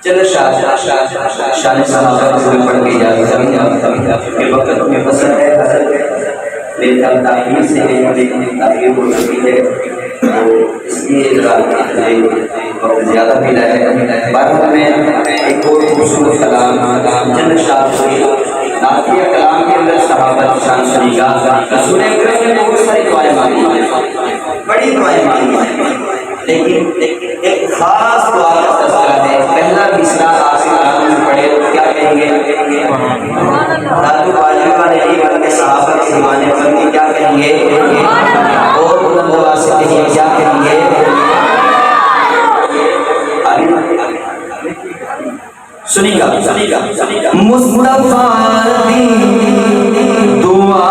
चलो शान सहाबा से पढ़ के के वक्त में पसंद है हजरत लेकिन तारीफ से तारीफ हो सकती है तो इसलिए वक्त ज़्यादा मिला है। बाद में एक और खूबसूरत कलाम चंद नाफिया कलाम के अंदर सहाबा की शान सुनेगा। रसूल अकरम ने बहुत सारी दुआएं मांगी, बड़ी दुआएं मांगी, लेकिन एक खास दुआ का तज़किरा है। पहला मिसरा आप में पढ़े तो क्या कहेंगे? दादू बाजी वाले नहीं बल्कि सहाबा के ज़माने पर क्या कहेंगे? और बुलंद आवाज़ से कहिए क्या कहेंगे? सुनिएगा मुस्तफा दी दुआ